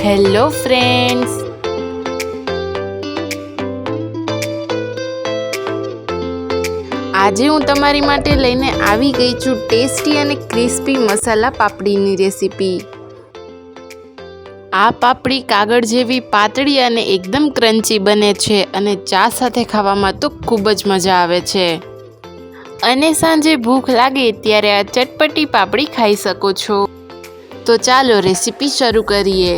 Hello friends, આજે હું તમારી માટે લઈને આવી ગઈ છું ટેસ્ટી અને ક્રિસ્પી મસાલા પાપડીની રેસીપી। આ પાપડી કાગળ જેવી પાતળી અને એકદમ ક્રન્ચી બને છે અને ચા સાથે ખાવામાં તો ખૂબ જ મજા આવે છે અને સાંજે ભૂખ લાગે ત્યારે આ ચટપટી પાપડી ખાઈ શકો છો। તો ચાલો રેસીપી શરૂ કરીએ।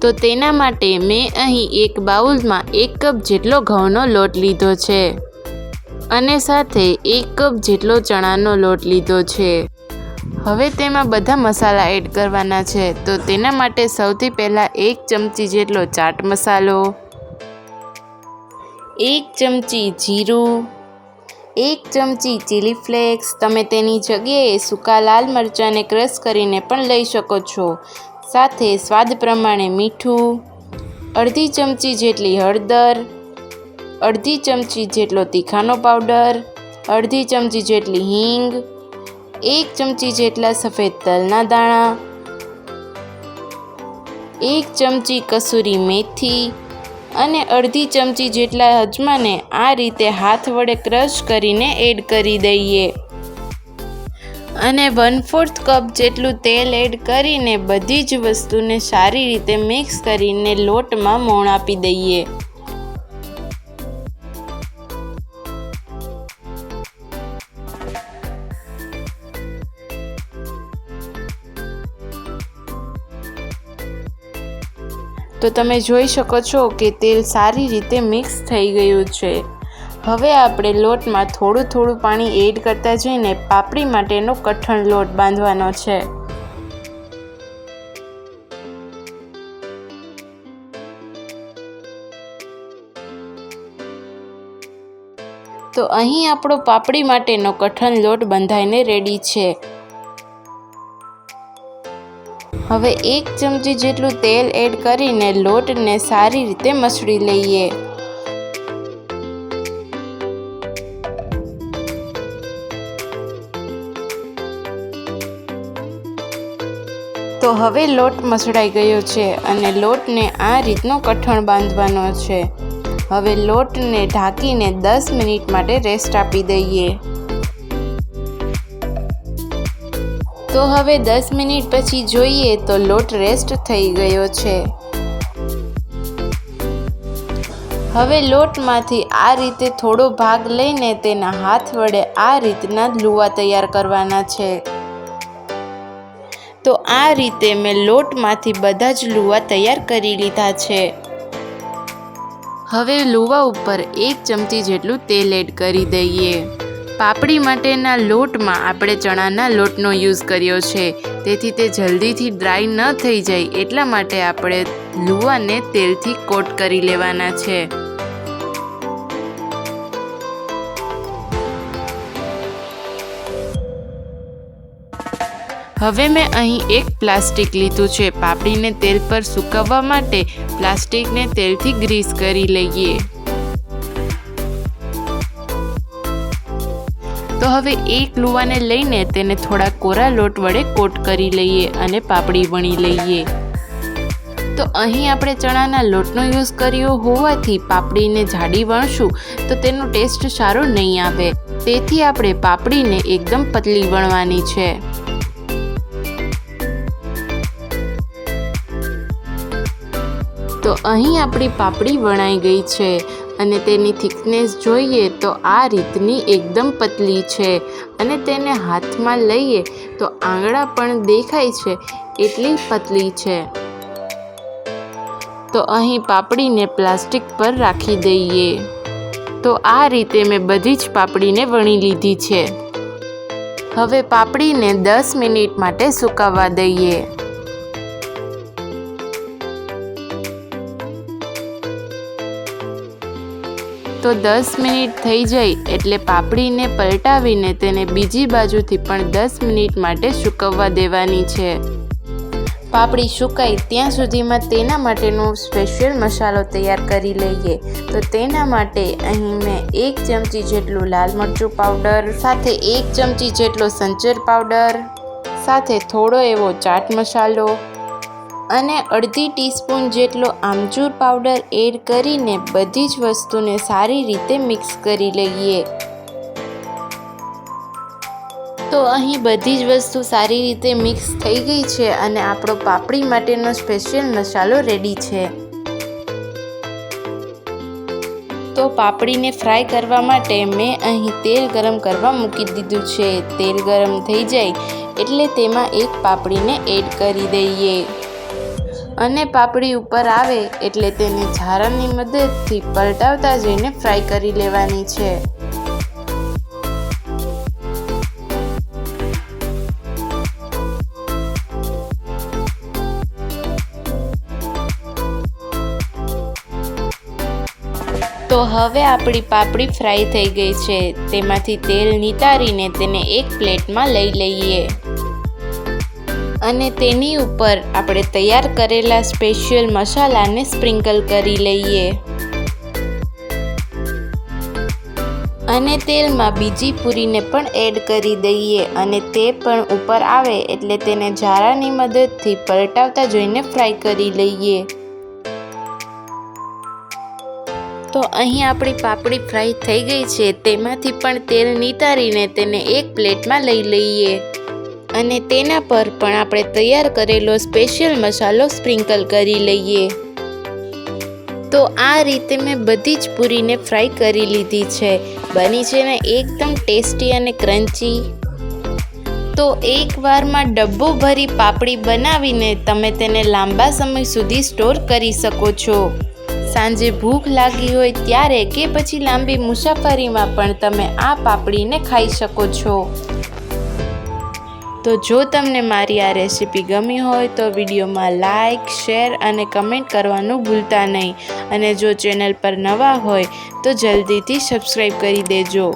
તો તેના માટે મેં અહીં એક બાઉલમાં 1 કપ જેટલો ઘઉંનો લોટ લીધો છે અને સાથે 1 કપ જેટલો ચણાનો લોટ લીધો છે। હવે તેમાં બધા મસાલા એડ કરવાના છે। તો તેના માટે સૌથી પહેલાં 1 ચમચી જેટલો ચાટ મસાલો, 1 ચમચી જીરું, 1 ચમચી ચીલી ફ્લેક્સ, તમે તેની જગ્યાએ સૂકા લાલ મરચાંને ક્રશ કરીને પણ લઈ શકો છો। સાથે સ્વાદ પ્રમાણે મીઠું, અડધી ચમચી જેટલી હળદર, અડધી ચમચી જેટલો તીખાનો પાવડર, અડધી ચમચી જેટલી હિંગ, 1 ચમચી જેટલા સફેદ તલના દાણા, 1 ચમચી કસૂરી મેથી અને અડધી ચમચી જેટલા અજમાને આ રીતે હાથ વડે ક્રશ કરીને એડ કરી દઈએ અને 1/4 કપ જેટલું તેલ એડ કરીને બધી જ વસ્તુને સારી રીતે મિક્સ કરીને લોટમાં મોણ આપી દઈએ। તો તમે જોઈ શકો છો કે તેલ સારી રીતે મિક્સ થઈ ગયું છે। હવે આપણે લોટમાં થોડું પાણી એડ કરતા જઈને પાપડી માટેનો કઠણ લોટ બાંધવાનો છે। તો અહીં આપણો પાપડી માટેનો કઠણ લોટ બંધાઈને રેડી છે। હવે 1 ચમચી જેટલું તેલ એડ કરીને લોટને સારી રીતે મસળી લઈએ। તો હવે લોટ મસળાઈ ગયો છે અને લોટને આ રીતનો કઠણ બાંધવાનો છે। હવે લોટને ઢાંકીને 10 મિનિટ માટે રેસ્ટ આપી દઈએ। તો હવે 10 મિનિટ પછી જોઈએ તો લોટ રેસ્ટ થઈ ગયો છે। હવે લોટમાંથી આ રીતે થોડો ભાગ લઈને તેના હાથ વડે આ રીતના લુવા તૈયાર કરવાના છે। તો આ રીતે મેં લોટમાંથી બધા જ લુવા તૈયાર કરી લીધા છે। હવે લુવા ઉપર 1 ચમચી જેટલું તેલ એડ કરી દઈએ। પાપડી માટેના લોટમાં આપણે ચણાના લોટનો યુઝ કર્યો છે, તેથી તે જલ્દીથી ડ્રાય ન થઈ જાય એટલા માટે આપણે લુવાને તેલથી કોટ કરી લેવાના છે। હવે મેં અહીં એક પ્લાસ્ટિક લીધું છે। પાપડીને તેલ પર સૂકવવા માટે પ્લાસ્ટિકને તેલથી ગ્રીસ કરી લઈએ। તો હવે એક લુવાને લઈને તેને થોડા કોરા લોટ વડે કોટ કરી લઈએ અને પાપડી વણી લઈએ। તો અહીં આપણે ચણાના લોટનો યુઝ કર્યો હોવાથી પાપડીને જાડી વણશું તો તેનો ટેસ્ટ સારો નહીં આવે, તેથી આપણે પાપડીને એકદમ પતલી વણવાની છે। તો અહીં આપણી પાપડી વણાઈ ગઈ છે અને તેની થિકનેસ જોઈએ તો આ રીતની એકદમ પતલી છે અને તેને હાથમાં લઈએ તો આંગળા પણ દેખાય છે એટલી પતલી છે। તો અહીં પાપડીને પ્લાસ્ટિક પર રાખી દઈએ। તો આ રીતે મેં બધી જ પાપડીને વણી લીધી છે। હવે પાપડીને 10 મિનિટ માટે સુકાવવા દઈએ। તો 10 મિનિટ થઈ જાય એટલે પાપડીને પલટાવીને તેને બીજી બાજુથી પણ 10 મિનિટ માટે સૂકવવા દેવાની છે। પાપડી સુકાય ત્યાં સુધીમાં તેના માટેનો સ્પેશિયલ મસાલો તૈયાર કરી લઈએ। તો તેના માટે અહીં મેં 1 ચમચી જેટલું લાલ મરચું પાવડર, સાથે 1 ચમચી જેટલો સંચર પાવડર, સાથે થોડો એવો ચાટ મસાલો અને અડધી ટીસ્પૂન જેટલો આમચૂર પાવડર એડ કરીને બધી જ વસ્તુને સારી રીતે મિક્સ કરી લઈએ। તો અહીં બધી જ વસ્તુ સારી રીતે મિક્સ થઈ ગઈ છે અને આપણો પાપડી માટેનો સ્પેશિયલ મસાલો રેડી છે। તો પાપડીને ફ્રાય કરવા માટે મેં અહીં તેલ ગરમ કરવા મૂકી દીધું છે। તેલ ગરમ થઈ જાય એટલે તેમાં એક પાપડીને એડ કરી દઈએ અને પાપડી ઉપર આવે એટલે તેને ઝારાની મદદથી પલટાવતા જઈને ફ્રાય કરી લેવાની છે। તો હવે આપણી પાપડી ફ્રાય થઈ ગઈ છે। તેમાંથી તેલ નિતારીને તેને એક પ્લેટમાં લઈ લઈએ અને તેની ઉપર આપણે તૈયાર કરેલા સ્પેશિયલ મસાલાને સ્પ્રિંકલ કરી લઈએ અને તેલમાં બીજી પૂરીને પણ એડ કરી દઈએ અને તે પણ ઉપર આવે એટલે તેને ઝારાની મદદથી પલટાવતા જોઈને ફ્રાય કરી લઈએ। તો અહીં આપણી પાપડી ફ્રાય થઈ ગઈ છે। તેમાંથી પણ તેલ નિતારીને તેને એક પ્લેટમાં લઈ લઈએ અને તેના પર પણ આપણે તૈયાર કરેલો સ્પેશિયલ મસાલો સ્પ્રિંકલ કરી લઈએ। તો આ રીતે મેં બધી જ પૂરીને ફ્રાય કરી લીધી છે। બની છે ને એકદમ ટેસ્ટી અને ક્રન્ચી। તો એકવારમાં ડબ્બો ભરી પાપડી બનાવીને તમે તેને લાંબા સમય સુધી સ્ટોર કરી શકો છો। સાંજે ભૂખ લાગી હોય ત્યારે કે પછી લાંબી મુસાફરીમાં પણ તમે આ પાપડીને ખાઈ શકો છો। તો જો તમને મારી આ રેસીપી ગમી હોય તો વિડીયોમાં લાઇક, શેર અને કમેન્ટ કરવાનું ભૂલતા નહીં અને જો ચેનલ પર નવા હોય તો જલ્દીથી સબસ્ક્રાઈબ કરી દેજો।